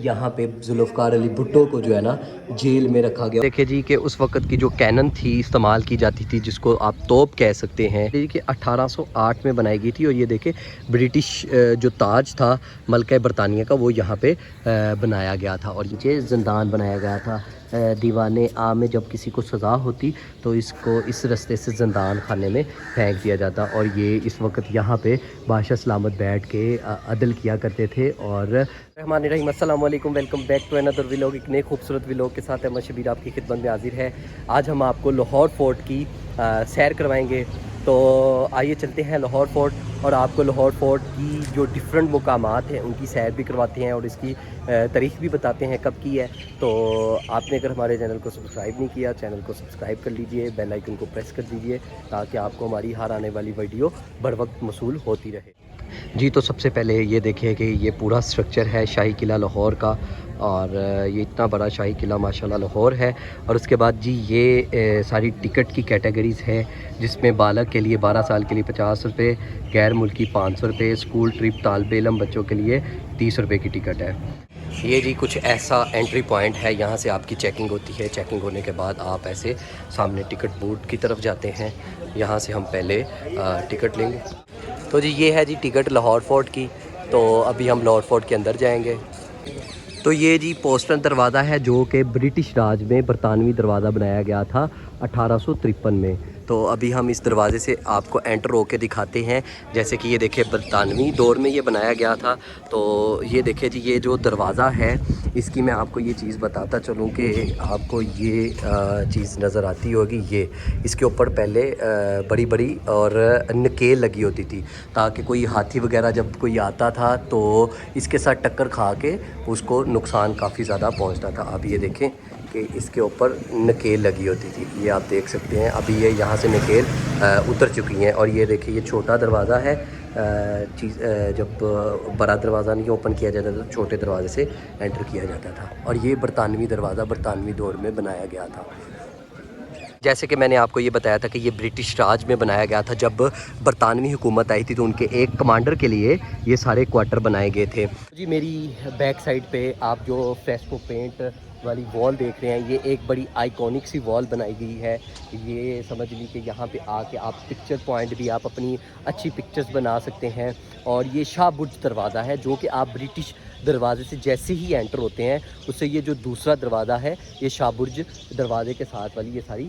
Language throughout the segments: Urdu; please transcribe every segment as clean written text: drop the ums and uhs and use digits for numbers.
یہاں پہ ذوالفقار علی بھٹو کو جو ہے نا جیل میں رکھا گیا. دیکھیں جی کہ اس وقت کی جو کینن تھی استعمال کی جاتی تھی جس کو آپ توپ کہہ سکتے ہیں کہ 1808 میں بنائی گئی تھی. اور یہ دیکھیں برٹش جو تاج تھا ملکہ برطانیہ کا وہ یہاں پہ بنایا گیا تھا. اور یہ زندان بنایا گیا تھا. دیوان عام میں جب کسی کو سزا ہوتی تو اس کو اس رستے سے زندان خانے میں پھینک دیا جاتا. اور یہ اس وقت یہاں پہ بادشاہ سلامت بیٹھ کے عدل کیا کرتے تھے. اور رحمان الرحیم السلام علیکم، welcome back to Inder vlog. ایک نئے خوبصورت ویلوگ کے ساتھ احمد شبیر آپ کی خدمت میں حاضر ہے. آج ہم آپ کو لاہور فورٹ کی سیر کروائیں گے. تو آئیے چلتے ہیں لاہور فورٹ اور آپ کو لاہور فورٹ کی جو ڈفرینٹ مقامات ہیں ان کی سیر بھی کرواتے ہیں اور اس کی تاریخ بھی بتاتے ہیں کب کی ہے. تو آپ نے اگر ہمارے چینل کو سبسکرائب نہیں کیا چینل کو سبسکرائب کر لیجئے، بیل آئیکن کو پریس کر دیجئے تاکہ آپ کو ہماری ہر آنے والی ویڈیو بر وقت موصول ہوتی رہے. جی تو سب سے پہلے یہ دیکھیں کہ یہ پورا سٹرکچر ہے شاہی قلعہ لاہور کا. اور یہ اتنا بڑا شاہی قلعہ ماشاءاللہ لاہور ہے. اور اس کے بعد جی یہ ساری ٹکٹ کی کیٹیگریز ہے جس میں بالغ کے لیے 12 سال کے لیے 50 روپے، غیر ملکی 500 روپے، اسکول ٹرپ طالب علم بچوں کے لیے 30 روپے کی ٹکٹ ہے. یہ جی کچھ ایسا انٹری پوائنٹ ہے، یہاں سے آپ کی چیکنگ ہوتی ہے. چیکنگ ہونے کے بعد آپ ایسے سامنے ٹکٹ بوتھ کی طرف جاتے ہیں. یہاں سے ہم پہلے ٹکٹ لیں گے. تو جی یہ ہے جی ٹکٹ لاہور فورٹ کی. تو ابھی ہم لاہور فورٹ کے اندر جائیں گے. تو یہ جی پوسٹر دروازہ ہے جو کہ برٹش راج میں برطانوی دروازہ بنایا گیا تھا 1853 میں. تو ابھی ہم اس دروازے سے آپ کو انٹر ہو کے دکھاتے ہیں. جیسے کہ یہ دیکھیں برطانوی دور میں یہ بنایا گیا تھا. تو یہ دیکھیں جی یہ جو دروازہ ہے اس کی میں آپ کو یہ چیز بتاتا چلوں کہ آپ کو یہ چیز نظر آتی ہوگی. یہ اس کے اوپر پہلے بڑی بڑی اور نکیل لگی ہوتی تھی تاکہ کوئی ہاتھی وغیرہ جب کوئی آتا تھا تو اس کے ساتھ ٹکر کھا کے اس کو نقصان کافی زیادہ پہنچتا تھا. اب یہ دیکھیں کہ اس کے اوپر نکیل لگی ہوتی تھی. یہ آپ دیکھ سکتے ہیں ابھی یہ یہاں سے نکیل اتر چکی ہیں. اور یہ دیکھیں یہ چھوٹا دروازہ ہے. جب بڑا دروازہ نہیں اوپن کیا جاتا تھا چھوٹے دروازے سے انٹر کیا جاتا تھا. اور یہ برطانوی دروازہ برطانوی دور میں بنایا گیا تھا. جیسے کہ میں نے آپ کو یہ بتایا تھا کہ یہ برٹش راج میں بنایا گیا تھا. جب برطانوی حکومت آئی تھی تو ان کے ایک کمانڈر کے لیے یہ سارے کوارٹر بنائے گئے تھے. جی میری بیک سائڈ پہ آپ جو فریسکو پینٹ والی وال دیکھ رہے ہیں یہ ایک بڑی آئیکونک سی وال بنائی گئی ہے. یہ سمجھ لی کہ یہاں پہ آ کے آپ پکچر پوائنٹ بھی آپ اپنی اچھی پکچرز بنا سکتے ہیں. اور یہ شاہ برج دروازہ ہے جو کہ آپ برٹش دروازے سے جیسے ہی انٹر ہوتے ہیں اس سے یہ جو دوسرا دروازہ ہے یہ شاہ برج دروازے کے ساتھ والی یہ ساری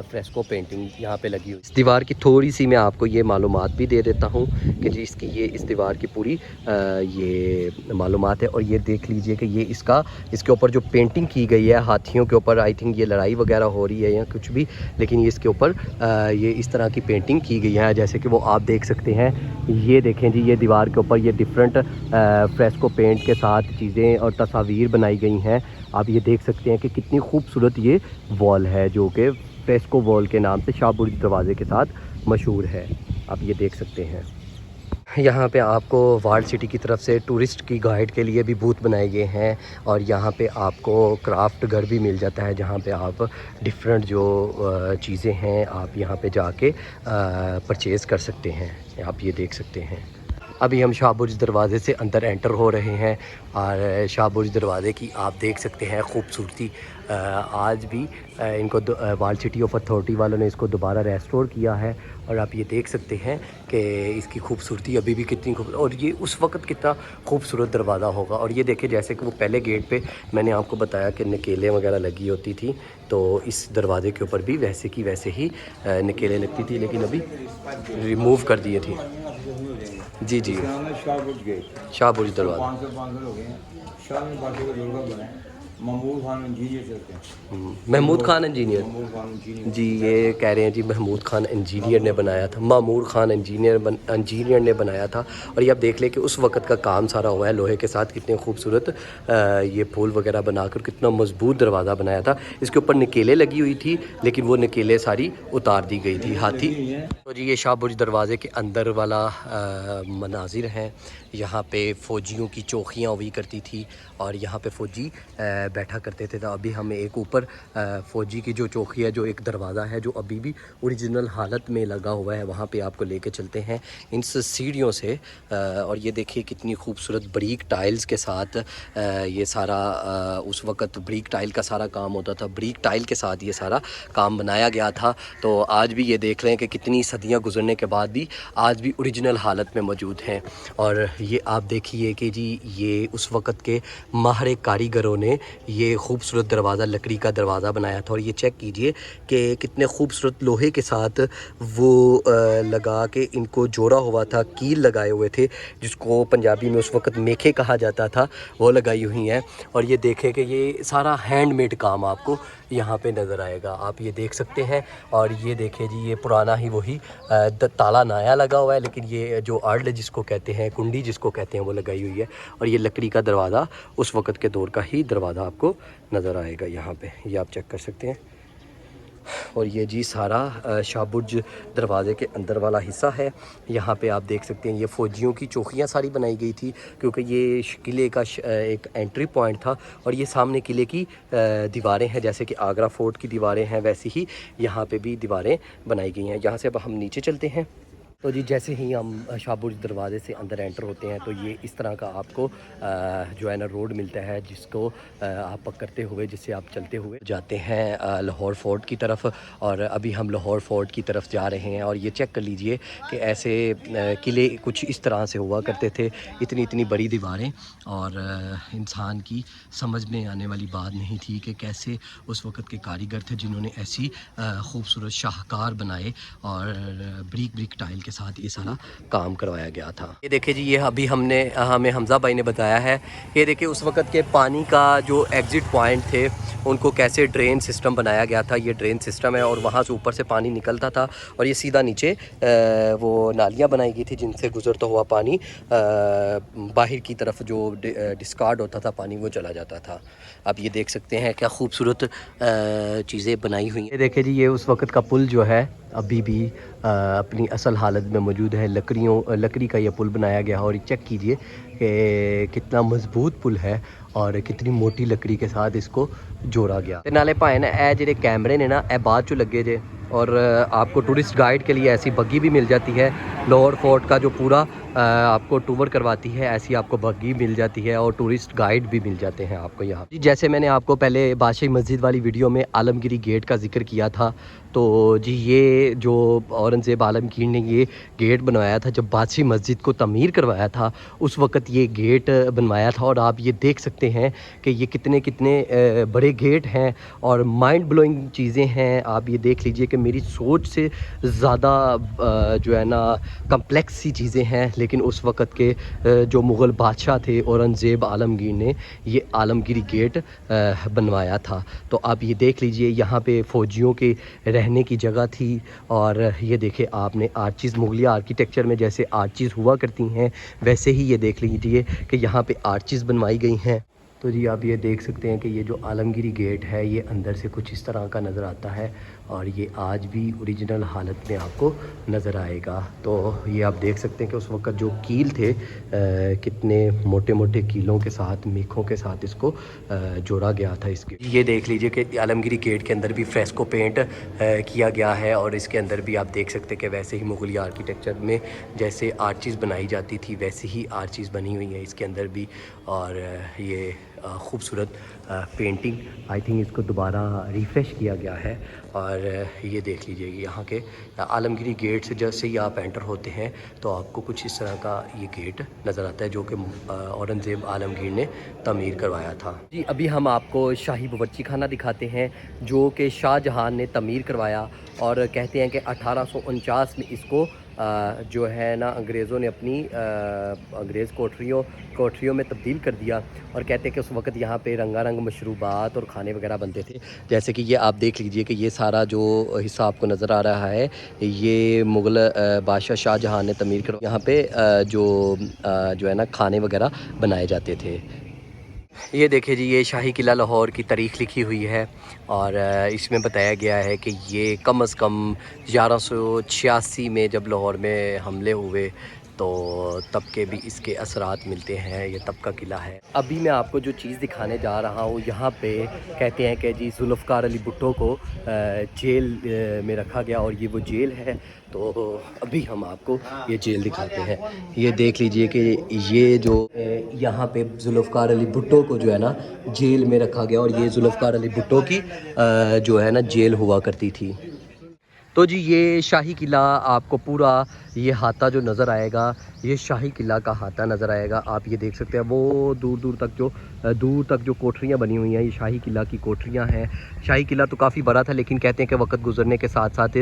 فریسکو پینٹنگ یہاں پہ لگی ہوئی. اس دیوار کی تھوڑی سی میں آپ کو یہ معلومات بھی دے دیتا ہوں کہ جی اس کی یہ اس دیوار کی پوری یہ معلومات ہے. اور یہ دیکھ لیجئے کہ یہ اس کے اوپر جو پینٹنگ کی گئی ہے ہاتھیوں کے اوپر، آئی تھنک یہ لڑائی وغیرہ ہو رہی ہے یا کچھ بھی، لیکن یہ اس کے اوپر یہ اس طرح کی پینٹنگ کی گئی ہے جیسے کہ وہ آپ دیکھ سکتے ہیں. یہ دیکھیں جی یہ دیوار کے اوپر یہ ڈفرینٹ فریسکو پینٹ کے ساتھ چیزیں اور تصاویر بنائی گئی ہیں. آپ یہ دیکھ سکتے ہیں کہ کتنی خوبصورت یہ وال ہے جو کہ فریسکو وال کے نام سے شاہ برج دروازے کے ساتھ مشہور ہے. آپ یہ دیکھ سکتے ہیں. یہاں پہ آپ کو وارڈ سٹی کی طرف سے ٹورسٹ کی گائیڈ کے لیے بھی بوتھ بنائے گئے ہیں. اور یہاں پہ آپ کو کرافٹ گھر بھی مل جاتا ہے جہاں پہ آپ ڈفرینٹ جو چیزیں ہیں آپ یہاں پہ جا کے پرچیز کر سکتے ہیں. آپ یہ دیکھ سکتے ہیں. ابھی ہم شاہ برج دروازے سے اندر انٹر ہو رہے ہیں. اور شاہ برج دروازے کی آپ دیکھ سکتے ہیں خوبصورتی. آج بھی ان کو وال سٹی آف اتھارٹی والوں نے اس کو دوبارہ ریسٹور کیا ہے. اور آپ یہ دیکھ سکتے ہیں کہ اس کی خوبصورتی ابھی بھی کتنی اور یہ اس وقت کتنا خوبصورت دروازہ ہوگا. اور یہ دیکھیں جیسے کہ وہ پہلے گیٹ پہ میں نے آپ کو بتایا کہ نکیلیں وغیرہ لگی ہوتی تھیں تو اس دروازے کے اوپر بھی ویسے کی ویسے ہی نکیلیں لگتی تھی لیکن ابھی ریموو کر دیے تھی. جی جی شاہ برج دروازہ محمود خان انجینئر. جی یہ کہہ رہے ہیں جی محمود خان انجینئر نے بنایا تھا، معمور خان انجینئر نے بنایا تھا. اور یہ آپ دیکھ لیں کہ اس وقت کا کام سارا ہوا ہے لوہے کے ساتھ. کتنے خوبصورت یہ پھول وغیرہ بنا کر کتنا مضبوط دروازہ بنایا تھا. اس کے اوپر نکیلیں لگی ہوئی تھی لیکن وہ نکیلیں ساری اتار دی گئی تھی ہاتھی. تو جی یہ شاہ برج دروازے کے اندر والا مناظر ہیں. یہاں پہ فوجیوں کی چوکیاں ہوئی کرتی تھی اور یہاں پہ فوجی بیٹھا کرتے تھے. تو ابھی ہمیں ایک اوپر فوجی کی جو چوکی ہے, جو ایک دروازہ ہے جو ابھی بھی اوریجنل حالت میں لگا ہوا ہے, وہاں پہ آپ کو لے کے چلتے ہیں ان سیڑھیوں سے. اور یہ دیکھیے کتنی خوبصورت بریک ٹائلز کے ساتھ یہ سارا اس وقت بریک ٹائل کا سارا کام ہوتا تھا, بریک ٹائل کے ساتھ یہ سارا کام بنایا گیا تھا. تو آج بھی یہ دیکھ رہے ہیں کہ کتنی صدیاں گزرنے کے بعد بھی آج بھی اوریجنل حالت میں موجود ہیں. اور یہ آپ دیکھیے کہ جی یہ اس وقت کے ماہر کاریگروں نے یہ خوبصورت دروازہ, لکڑی کا دروازہ بنایا تھا. اور یہ چیک کیجئے کہ کتنے خوبصورت لوہے کے ساتھ وہ لگا کے ان کو جوڑا ہوا تھا, کیل لگائے ہوئے تھے جس کو پنجابی میں اس وقت میکھے کہا جاتا تھا, وہ لگائی ہوئی ہیں. اور یہ دیکھیں کہ یہ سارا ہینڈ میڈ کام آپ کو یہاں پہ نظر آئے گا, آپ یہ دیکھ سکتے ہیں. اور یہ دیکھیں جی یہ پرانا ہی وہی تالا نایا لگا ہوا ہے, لیکن یہ جو ارل جس کو کہتے ہیں, کنڈی جس کو کہتے ہیں, وہ لگائی ہوئی ہے. اور یہ لکڑی کا دروازہ اس وقت کے دور کا ہی دروازہ آپ کو نظر آئے گا یہاں پہ, یہ آپ چیک کر سکتے ہیں. اور یہ جی سارا شاہ برج دروازے کے اندر والا حصہ ہے. یہاں پہ آپ دیکھ سکتے ہیں یہ فوجیوں کی چوکیاں ساری بنائی گئی تھی, کیونکہ یہ قلعے کا ایک انٹری پوائنٹ تھا. اور یہ سامنے قلعے کی دیواریں ہیں, جیسے کہ آگرہ فورٹ کی دیواریں ہیں ویسی ہی یہاں پہ بھی دیواریں بنائی گئی ہیں. یہاں سے اب ہم نیچے چلتے ہیں. تو جی جیسے ہی ہم شاہ برج دروازے سے اندر انٹر ہوتے ہیں تو یہ اس طرح کا آپ کو جو ہے نا روڈ ملتا ہے, جس کو آپ پکڑتے ہوئے, جس سے آپ چلتے ہوئے جاتے ہیں لاہور فورٹ کی طرف. اور ابھی ہم لاہور فورٹ کی طرف جا رہے ہیں. اور یہ چیک کر لیجئے کہ ایسے قلعے کچھ اس طرح سے ہوا کرتے تھے, اتنی بڑی دیواریں. اور انسان کی سمجھ میں آنے والی بات نہیں تھی کہ کیسے اس وقت کے کاریگر تھے جنہوں نے ایسی خوبصورت شاہکار بنائے اور بریک ٹائل کے ساتھ یہ سارا کام کروایا گیا تھا. یہ دیکھیں جی یہ ابھی ہمیں حمزہ بھائی نے بتایا ہے. یہ دیکھیں اس وقت کے پانی کا جو ایگزٹ پوائنٹ تھے ان کو کیسے ڈرین سسٹم بنایا گیا تھا. یہ ڈرین سسٹم ہے اور وہاں سے اوپر سے پانی نکلتا تھا اور یہ سیدھا نیچے وہ نالیاں بنائی گئی تھی جن سے گزرتا ہوا پانی باہر کی طرف جو ڈسکارڈ ہوتا تھا پانی وہ چلا جاتا تھا. آپ یہ دیکھ سکتے ہیں کیا خوبصورت چیزیں بنائی ہوئی ہیں. یہ دیکھیں جی یہ اس وقت کا پل جو ہے ابھی بھی اپنی اصل حالت میں موجود ہے. لکڑی کا یہ پل بنایا گیا ہے. اور چیک کیجئے کہ کتنا مضبوط پل ہے اور کتنی موٹی لکڑی کے ساتھ اس کو جوڑا گیا. نالے پائے نا اے جڑے کیمرے نے نا اے بعد چ لگے جے, اور آپ کو ٹورسٹ گائیڈ کے لیے ایسی بگی بھی مل جاتی ہے. لاہور فورٹ کا جو پورا آپ کو ٹور کرواتی ہے ایسی آپ کو بگی مل جاتی ہے, اور ٹورسٹ گائیڈ بھی مل جاتے ہیں آپ کو یہاں. جیسے میں نے آپ کو پہلے بادشاہی مسجد والی ویڈیو میں عالمگیری گیٹ کا ذکر کیا تھا, تو جی یہ جو اورنگزیب عالمگیر نے یہ گیٹ بنوایا تھا جب بادشاہی مسجد کو تعمیر کروایا تھا, اس وقت یہ گیٹ بنوایا تھا. اور آپ یہ دیکھ سکتے ہیں کہ یہ کتنے بڑے گیٹ ہیں اور مائنڈ بلوئنگ چیزیں ہیں. آپ یہ دیکھ لیجئے کہ میری سوچ سے زیادہ جو ہے نا کمپلیکس سی چیزیں ہیں, لیکن اس وقت کے جو مغل بادشاہ تھے اورنگزیب عالمگیر نے یہ عالمگیری گیٹ بنوایا تھا. تو آپ یہ دیکھ لیجئے یہاں پہ فوجیوں کے رہنے کی جگہ تھی. اور یہ دیکھیں آپ نے آرچیز, مغلیہ آرکیٹیکچر میں جیسے آرچیز ہوا کرتی ہیں ویسے ہی یہ دیکھ لیجئے کہ یہاں پہ آرچیز بنوائی گئی ہیں. تو جی آپ یہ دیکھ سکتے ہیں کہ یہ جو عالمگیری گیٹ ہے یہ اندر سے کچھ اس طرح کا نظر آتا ہے, اور یہ آج بھی اوریجنل حالت میں آپ کو نظر آئے گا. تو یہ آپ دیکھ سکتے ہیں کہ اس وقت جو کیل تھے کتنے موٹے کیلوں کے ساتھ, میخوں کے ساتھ اس کو جوڑا گیا تھا. اس کے یہ دیکھ لیجئے کہ عالمگیری گیٹ کے اندر بھی فریسکو پینٹ کیا گیا ہے, اور اس کے اندر بھی آپ دیکھ سکتے ہیں کہ ویسے ہی مغلیہ آرکیٹیکچر میں جیسے آرچیز بنائی جاتی تھی ویسے ہی آرچیز بنی ہوئی ہیں اس کے اندر بھی. اور یہ خوبصورت پینٹنگ آئی تھنک اس کو دوبارہ ریفریش کیا گیا ہے. اور یہ دیکھ لیجئے یہاں کے عالمگیری گیٹ سے جیسے ہی آپ انٹر ہوتے ہیں تو آپ کو کچھ اس طرح کا یہ گیٹ نظر آتا ہے جو کہ اورنگزیب عالمگیر نے تعمیر کروایا تھا. جی ابھی ہم آپ کو شاہی باورچی خانہ دکھاتے ہیں جو کہ شاہ جہاں نے تعمیر کروایا, اور کہتے ہیں کہ 1849 میں اس کو جو ہے نا انگریزوں نے اپنی انگریز کوٹریوں میں تبدیل کر دیا. اور کہتے ہیں کہ اس وقت یہاں پہ رنگا رنگ مشروبات اور کھانے وغیرہ بنتے تھے. جیسے کہ یہ آپ دیکھ لیجئے کہ یہ سارا جو حصہ آپ کو نظر آ رہا ہے یہ مغل بادشاہ شاہ جہاں نے تعمیر کروایا. یہاں پہ جو ہے نا کھانے وغیرہ بنائے جاتے تھے. یہ دیکھیں جی یہ شاہی قلعہ لاہور کی تاریخ لکھی ہوئی ہے, اور اس میں بتایا گیا ہے کہ یہ کم از کم 1186 میں جب لاہور میں حملے ہوئے تو تب کے بھی اس کے اثرات ملتے ہیں. یہ تب کا قلعہ ہے. ابھی میں آپ کو جو چیز دکھانے جا رہا ہوں یہاں پہ کہتے ہیں کہ جی ذوالفقار علی بھٹو کو جیل میں رکھا گیا اور یہ وہ جیل ہے. تو ابھی ہم آپ کو یہ جیل دکھاتے ہیں. یہ دیکھ لیجئے کہ یہ جو یہاں پہ ذوالفقار علی بھٹو کو جو ہے نا جیل میں رکھا گیا اور یہ ذوالفقار علی بھٹو کی جو ہے نا جیل ہوا کرتی تھی. تو جی یہ شاہی قلعہ آپ کو پورا یہ ہاتھا جو نظر آئے گا یہ شاہی قلعہ کا ہاتھا نظر آئے گا. آپ یہ دیکھ سکتے ہیں وہ دور تک جو کوٹریاں بنی ہوئی ہیں یہ شاہی قلعہ کی کوٹریاں ہیں. شاہی قلعہ تو کافی بڑا تھا لیکن کہتے ہیں کہ وقت گزرنے کے ساتھ ساتھ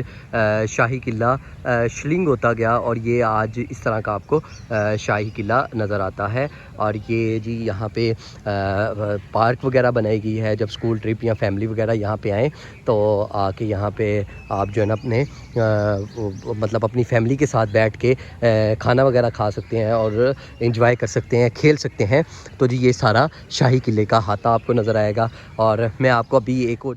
شاہی قلعہ شلنگ ہوتا گیا اور یہ آج اس طرح کا آپ کو شاہی قلعہ نظر آتا ہے. اور یہ جی یہاں پہ پارک وغیرہ بنائی گئی ہے. جب اسکول ٹرپ یا فیملی وغیرہ یہاں پہ آئیں تو آ کے یہاں پہ آپ جو ہے نا اپنے مطلب اپنی فیملی کے ساتھ بیٹھ کے کھانا وغیرہ کھا سکتے ہیں اور انجوائے کر سکتے ہیں, کھیل سکتے ہیں. تو جی یہ سارا شاہی قلعے کا ہاتھا آپ کو نظر آئے گا. اور میں آپ کو ابھی ایک اور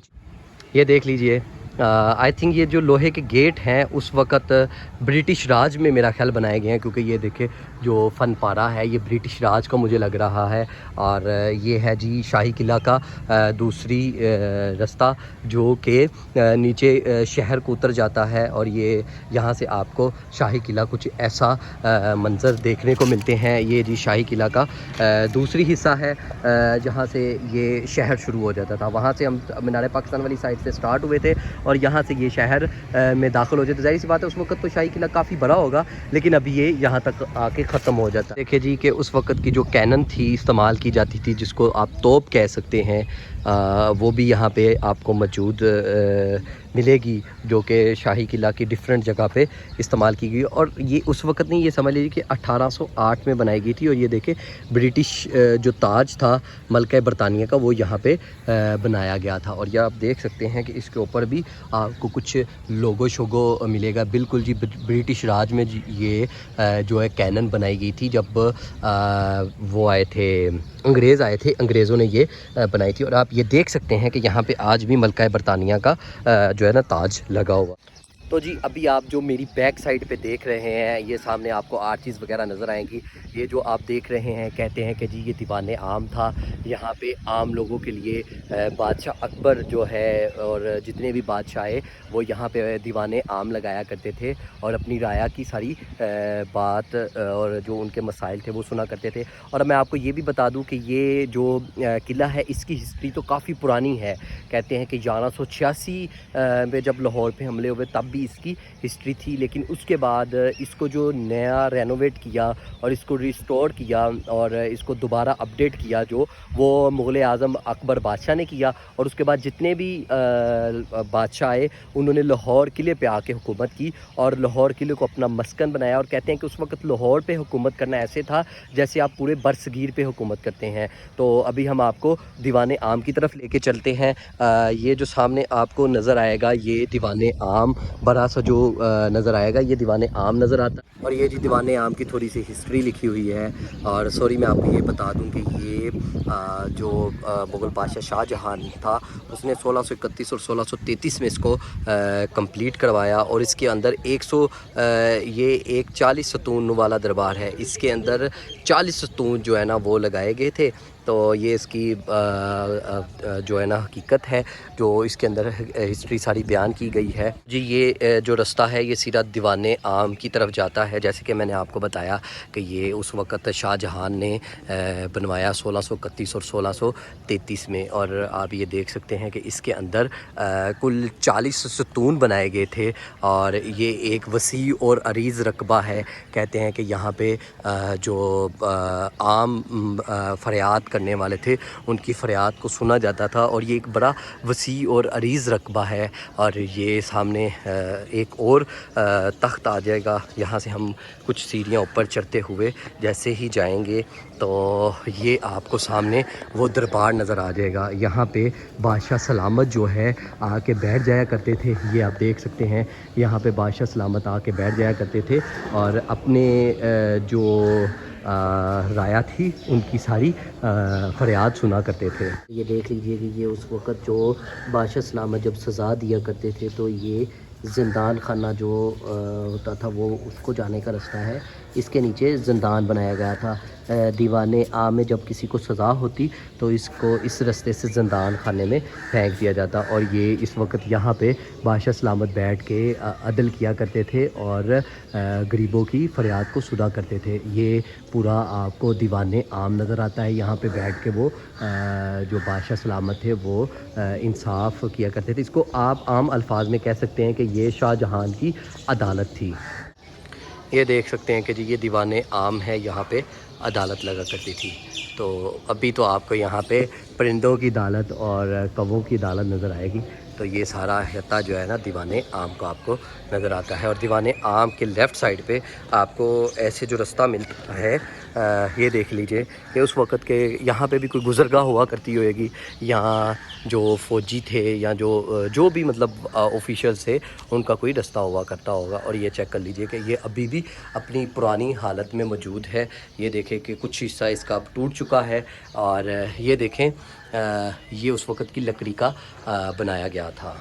یہ دیکھ لیجئے. آئی تھنک یہ جو لوہے کے گیٹ ہیں اس وقت برٹش راج میں میرا خیال بنائے گئے ہیں, کیونکہ یہ دیکھیں جو فن پارہ ہے یہ برٹش راج کا مجھے لگ رہا ہے. اور یہ ہے جی شاہی قلعہ کا دوسری رستہ جو کہ نیچے شہر کو اتر جاتا ہے. اور یہ یہاں سے آپ کو شاہی قلعہ کچھ ایسا منظر دیکھنے کو ملتے ہیں. یہ جی شاہی قلعہ کا دوسری حصہ ہے جہاں سے یہ شہر شروع ہو جاتا تھا. وہاں سے ہم مینار پاکستان والی سائڈ سے سٹارٹ ہوئے تھے اور یہاں سے یہ شہر میں داخل ہو جاتے. ظاہر سی بات ہے اس وقت تو شاہی قلعہ کافی بڑا ہوگا لیکن ابھی یہ یہاں تک آ کے ختم ہو جاتا ہے. دیکھیں جی کہ اس وقت کی جو کینن تھی استعمال کی جاتی تھی جس کو آپ توپ کہہ سکتے ہیں وہ بھی یہاں پہ آپ کو موجود ملے گی جو کہ شاہی قلعہ کی ڈیفرنٹ جگہ پہ استعمال کی گئی. اور یہ اس وقت نہیں, یہ سمجھ لیجیے کہ 1808 میں بنائی گئی تھی. اور یہ دیکھیں برٹش جو تاج تھا ملکہ برطانیہ کا وہ یہاں پہ بنایا گیا تھا. اور یہ آپ دیکھ سکتے ہیں کہ اس کے اوپر بھی آپ کو کچھ لوگو شوگو ملے گا. بالکل جی برٹش راج میں یہ جو ہے کینن بنائی گئی تھی جب وہ آئے تھے انگریز آئے تھے, انگریزوں نے یہ بنائی تھی. اور آپ یہ دیکھ سکتے ہیں کہ یہاں پہ آج بھی ملکہ برطانیہ کا جو ہے نا تاج لگا ہوا. تو جی ابھی آپ جو میری بیک سائڈ پہ دیکھ رہے ہیں یہ سامنے آپ کو آرچیز وغیرہ نظر آئیں گی. یہ جو آپ دیکھ رہے ہیں کہتے ہیں کہ جی یہ دیوان عام تھا. یہاں پہ عام لوگوں کے لیے بادشاہ اکبر جو ہے اور جتنے بھی بادشاہ آئے وہ یہاں پہ دیوان عام لگایا کرتے تھے اور اپنی رعایا کی ساری بات اور جو ان کے مسائل تھے وہ سنا کرتے تھے. اور میں آپ کو یہ بھی بتا دوں کہ یہ جو قلعہ ہے اس کی ہسٹری تو کافی پرانی ہے. کہتے ہیں کہ 1186 میں جب لاہور پہ حملے ہوئے تب بھی اس کی ہسٹری تھی, لیکن اس کے بعد اس کو جو نیا رینوویٹ کیا اور اس کو ریسٹور کیا اور اس کو دوبارہ اپڈیٹ کیا جو وہ مغل اعظم اکبر بادشاہ نے کیا. اور اس کے بعد جتنے بھی بادشاہ آئے انہوں نے لاہور قلعے پہ آ کے حکومت کی اور لاہور قلعے کو اپنا مسکن بنایا. اور کہتے ہیں کہ اس وقت لاہور پہ حکومت کرنا ایسے تھا جیسے آپ پورے برصغیر پہ حکومت کرتے ہیں. تو ابھی ہم آپ کو دیوان عام کی طرف لے کے چلتے ہیں. یہ جو سامنے آپ کو نظر آئے گا یہ دیوان عام بڑا سا جو نظر آئے گا یہ دیوان عام نظر آتا ہے. اور یہ جی دیوان عام کی تھوڑی سی ہسٹری لکھی ہوئی ہے. اور سوری میں آپ کو یہ بتا دوں کہ یہ جو مغل بادشاہ شاہ جہاں تھا اس نے 1631 اور 1633 میں اس کو کمپلیٹ کروایا. اور اس کے اندر یہ ایک 40 ستون والا دربار ہے. اس کے اندر 40 ستون جو ہے نا وہ لگائے گئے تھے. تو یہ اس کی جو ہے نا حقیقت ہے جو اس کے اندر ہسٹری ساری بیان کی گئی ہے. جی یہ جو رستہ ہے یہ سیدھا دیوان عام کی طرف جاتا ہے. جیسے کہ میں نے آپ کو بتایا کہ یہ اس وقت شاہ جہان نے بنوایا 1631 اور 1633 میں. اور آپ یہ دیکھ سکتے ہیں کہ اس کے اندر کل 40 ستون بنائے گئے تھے اور یہ ایک وسیع اور عریض رقبہ ہے. کہتے ہیں کہ یہاں پہ جو عام فریاد کرنے والے تھے ان کی فریاد کو سنا جاتا تھا. اور یہ ایک بڑا وسیع اور عریض رقبہ ہے. اور یہ سامنے ایک اور تخت آ جائے گا. یہاں سے ہم کچھ سیڑھیاں اوپر چڑھتے ہوئے جیسے ہی جائیں گے تو یہ آپ کو سامنے وہ دربار نظر آ جائے گا. یہاں پہ بادشاہ سلامت جو ہے آ کے بیٹھ جایا کرتے تھے. یہ آپ دیکھ سکتے ہیں یہاں پہ بادشاہ سلامت آ کے بیٹھ جایا کرتے تھے اور اپنے جو رایا تھی ان کی ساری فریاد سنا کرتے تھے. یہ دیکھ لیجئے کہ یہ اس وقت جو بادشاہ سلامت جب سزا دیا کرتے تھے تو یہ زندان خانہ جو ہوتا تھا وہ اس کو جانے کا رستہ ہے. اس کے نیچے زندان بنایا گیا تھا۔ دیوان عام میں جب کسی کو سزا ہوتی تو اس کو اس رستے سے زندان خانے میں پھینک دیا جاتا، اور یہ اس وقت یہاں پہ بادشاہ سلامت بیٹھ کے عدل کیا کرتے تھے اور غریبوں کی فریاد کو سنا کرتے تھے۔ یہ پورا آپ کو دیوان عام نظر آتا ہے، یہاں پہ بیٹھ کے وہ جو بادشاہ سلامت تھے وہ انصاف کیا کرتے تھے۔ اس کو آپ عام الفاظ میں کہہ سکتے ہیں کہ یہ شاہ جہان کی عدالت تھی۔ یہ دیکھ سکتے ہیں کہ جی یہ دیوان عام ہے، یہاں پہ عدالت لگا کرتی تھی۔ تو ابھی تو آپ کو یہاں پہ پرندوں کی عدالت اور کووں کی عدالت نظر آئے گی۔ تو یہ سارا احاطہ جو ہے نا دیوان عام کا آپ کو نظر آتا ہے، اور دیوان عام کے لیفٹ سائڈ پہ آپ کو ایسے جو رستہ ملتا ہے، یہ دیکھ لیجئے کہ اس وقت کے یہاں پہ بھی کوئی گزرگاہ ہوا کرتی ہوئے گی، یہاں جو فوجی تھے یا جو بھی مطلب آفیشلز تھے ان کا کوئی رستہ ہوا کرتا ہوگا۔ اور یہ چیک کر لیجئے کہ یہ ابھی بھی اپنی پرانی حالت میں موجود ہے۔ یہ دیکھیں کہ کچھ حصہ اس کا ٹوٹ چکا ہے، اور یہ دیکھیں یہ اس وقت کی لکڑی کا بنایا گیا تھا۔